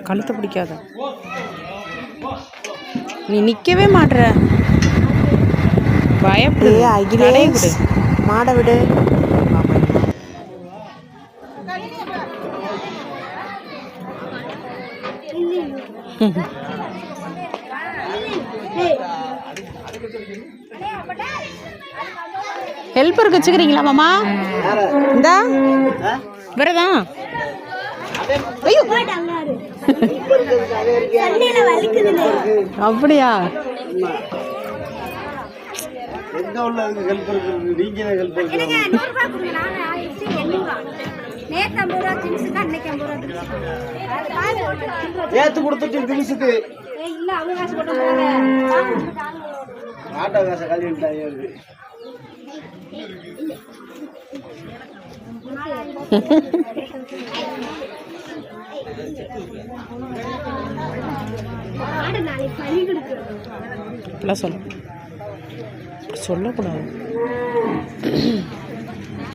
கழுத்தை பிடிக்காத, நீ நிற்கவே மாட்ற. பயப்படு. விடு, மாட விடு. ஹெல்ப்பருக்கு வச்சுக்கிறீங்களா மாமா? இந்தா வரதான். ஐயோ அப்படியா? ஏத்து கொடுத்துட்டு திமிசுக்கு ஆட்டோ காசை கல்விட்டாங்க. சொல்லக்கூடாது.